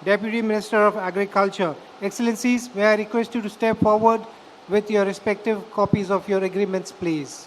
Deputy Minister of Agriculture. Excellencies, may I request you to step forward with your respective copies of your agreements, please.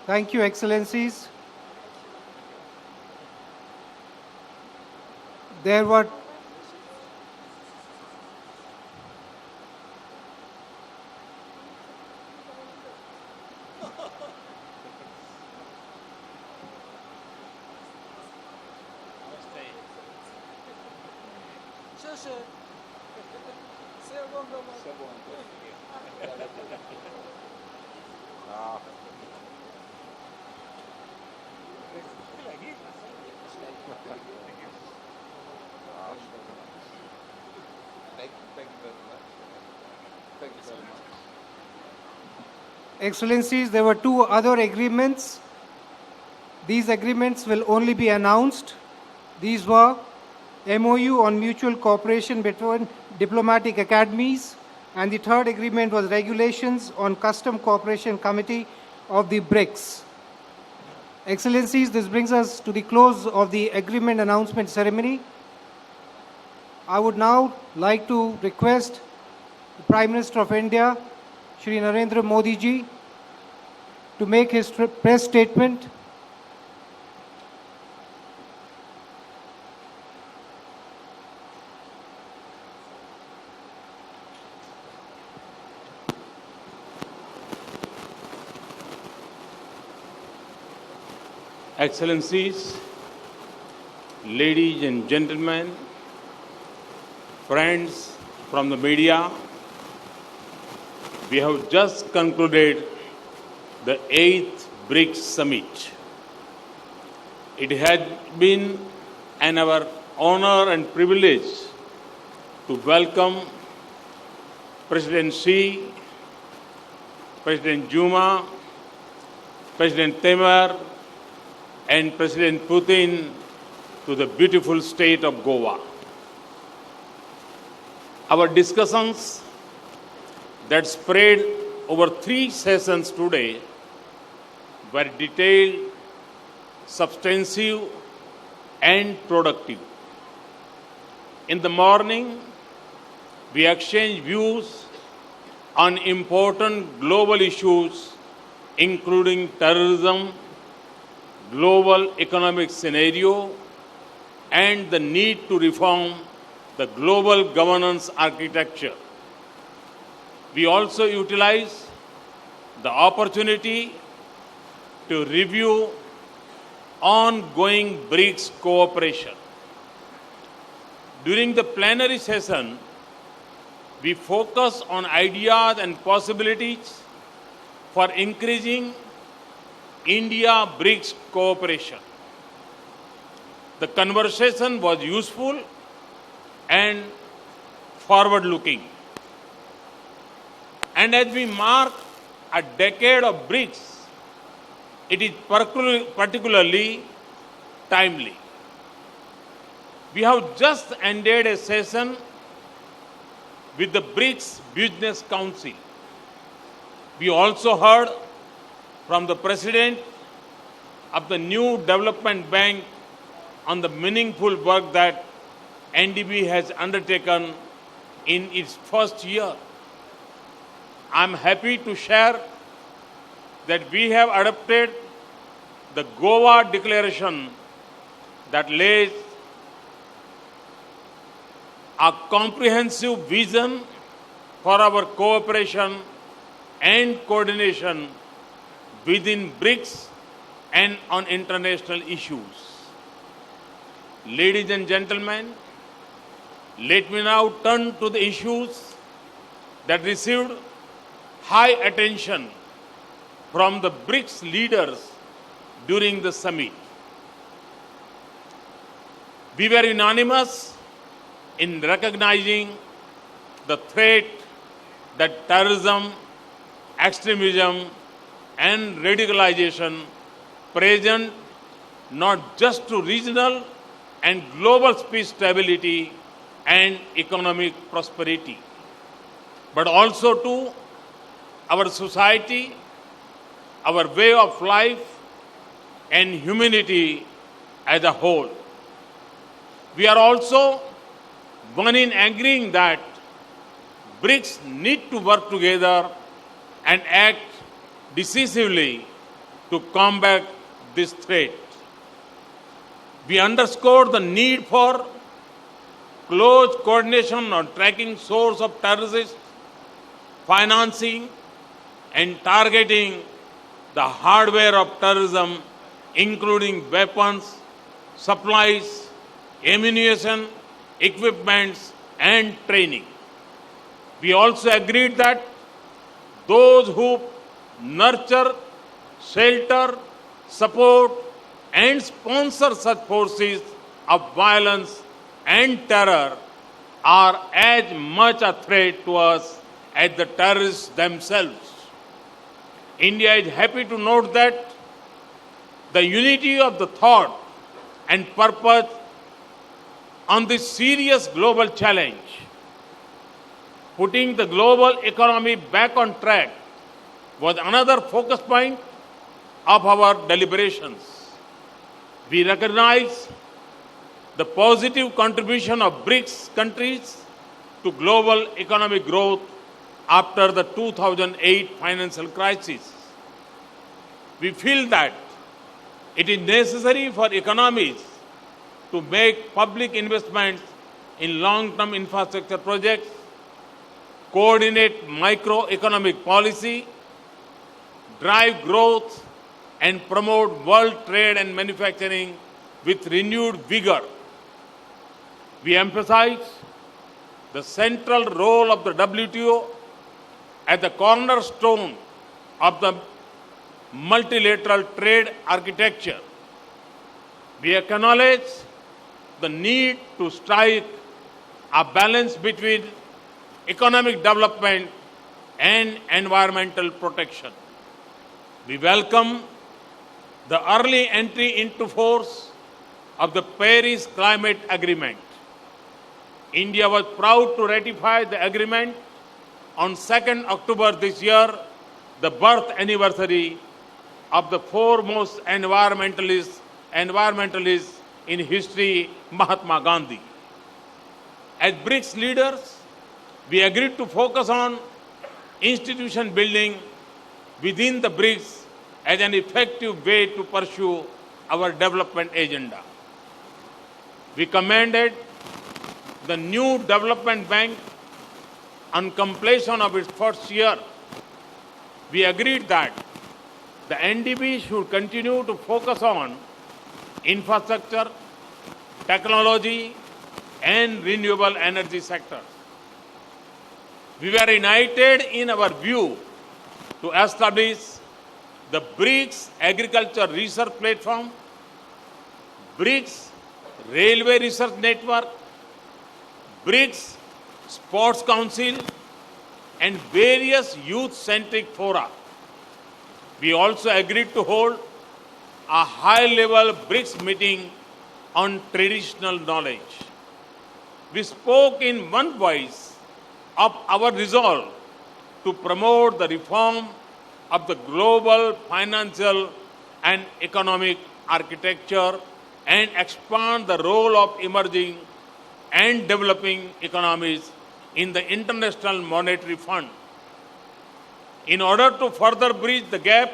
Thank you, Excellencies. There were Excellencies, there were two other agreements. These agreements will only be announced. These were MOU on mutual cooperation between diplomatic academies, and the third agreement was regulations on custom cooperation committee of the BRICS. Excellencies, this brings us to the close of the agreement announcement ceremony. I would now like to request the Prime Minister of India, Shri Narendra Modi ji, to make his press statement. Excellencies, ladies and gentlemen, friends from the media, we have just concluded the 8th BRICS Summit. It had been our honor and privilege to welcome President Xi, President Zuma, President Temer, and President Putin to the beautiful state of Goa. Our discussions that spread over 3 sessions today were detailed, substantive, and productive. In the morning, we exchanged views on important global issues, including terrorism, global economic scenario, and the need to reform the global governance architecture. We also utilize the opportunity to review ongoing BRICS cooperation. During the plenary session, we focus on ideas and possibilities for increasing India-BRICS cooperation. The conversation was useful and forward-looking. And as we mark a decade of BRICS, it is particularly timely. We have just ended a session with the BRICS Business Council. We also heard from the President of the new development bank on the meaningful work that NDB has undertaken in its first year. I am happy to share that we have adopted the Goa Declaration that lays a comprehensive vision for our cooperation and coordination within BRICS and on international issues. Ladies and gentlemen, let me now turn to the issues that received high attention from the BRICS leaders during the summit. We were unanimous in recognizing the threat that terrorism, extremism, and radicalization present not just to regional and global peace, stability, and economic prosperity, but also to our society, our way of life, and humanity as a whole. We are also one in agreeing that BRICS need to work together and act decisively to combat this threat. We underscore the need for close coordination on tracking source of terrorist financing and targeting the hardware of terrorism, including weapons, supplies, ammunition, equipments, and training. We also agreed that those who nurture, shelter, support, and sponsor such forces of violence and terror are as much a threat to us as the terrorists themselves. India is happy to note that the unity of the thought and purpose on this serious global challenge, putting the global economy back on track, was another focus point of our deliberations. We recognize the positive contribution of BRICS countries to global economic growth after the 2008 financial crisis. We feel that it is necessary for economies to make public investments in long-term infrastructure projects, coordinate microeconomic policy, drive growth, and promote world trade and manufacturing with renewed vigor. We emphasize the central role of the WTO as the cornerstone of the multilateral trade architecture. We acknowledge the need to strike a balance between economic development and environmental protection. We welcome the early entry into force of the Paris Climate Agreement. India was proud to ratify the agreement on 2nd October this year, the birth anniversary of the foremost environmentalists in history, Mahatma Gandhi. As BRICS leaders, we agreed to focus on institution building within the BRICS as an effective way to pursue our development agenda. We commended the new development bank on completion of its first year. We agreed that the NDB should continue to focus on infrastructure, technology, and renewable energy sectors. We were united in our view to establish the BRICS Agriculture Research Platform, BRICS Railway Research Network, BRICS Sports Council, and various youth-centric fora. We also agreed to hold a high-level BRICS meeting on traditional knowledge. We spoke in one voice of our resolve to promote the reform of the global financial and economic architecture and expand the role of emerging and developing economies in the International Monetary Fund. In order to further bridge the gap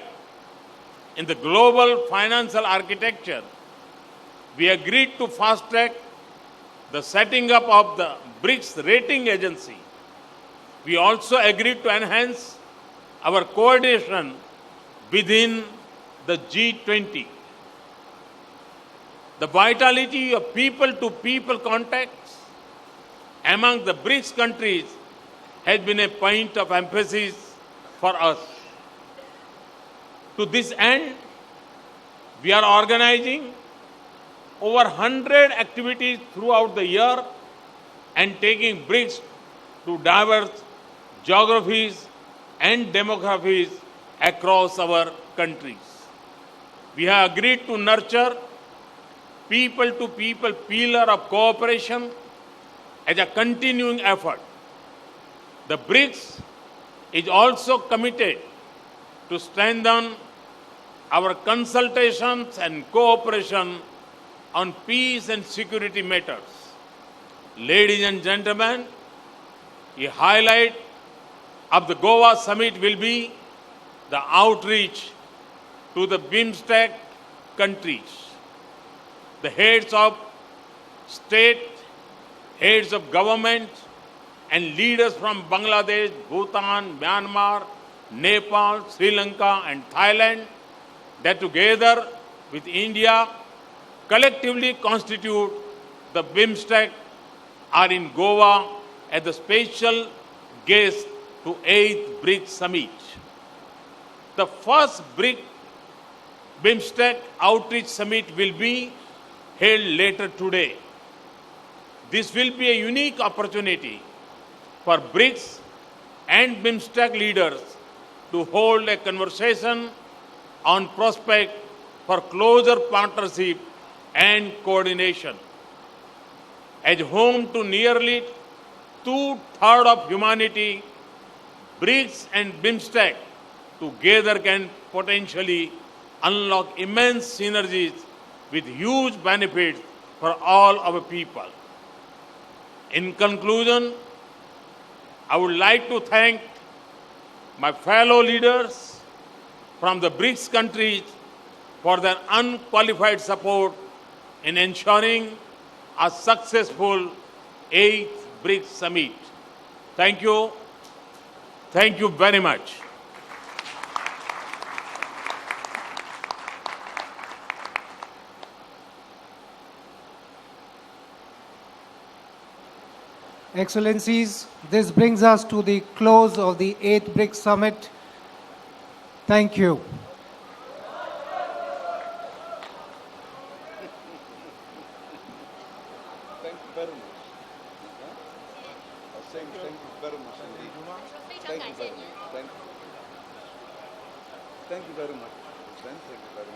in the global financial architecture, we agreed to fast-track the setting up of the BRICS rating agency. We also agreed to enhance our coordination within the G20. The vitality of people-to-people contacts among the BRICS countries has been a point of emphasis for us. To this end, we are organizing over 100 activities throughout the year and taking BRICS to diverse geographies and demographies across our countries. We have agreed to nurture people-to-people pillar of cooperation as a continuing effort. The BRICS is also committed to strengthen our consultations and cooperation on peace and security matters. Ladies and gentlemen, a highlight of the Goa summit will be the outreach to the BIMSTEC countries. The heads of state, heads of government, and leaders from Bangladesh, Bhutan, Myanmar, Nepal, Sri Lanka, and Thailand, that together with India collectively constitute the BIMSTEC, are in Goa as the special guest to 8th BRICS Summit. The first BIMSTEC Outreach Summit will be held later today. This will be a unique opportunity for BRICS and BIMSTEC leaders to hold a conversation on prospect for closer partnership and coordination. As home to nearly two-thirds of humanity, BRICS and BIMSTEC together can potentially unlock immense synergies with huge benefits for all our people. In conclusion, I would like to thank my fellow leaders from the BRICS countries for their unqualified support in ensuring a successful 8th BRICS Summit. Thank you. Thank you very much. Excellencies, this brings us to the close of the 8th BRICS Summit. Thank you. Thank you very much. Thank you very much indeed. Thank you very much. Thank you very much. Thank you very much.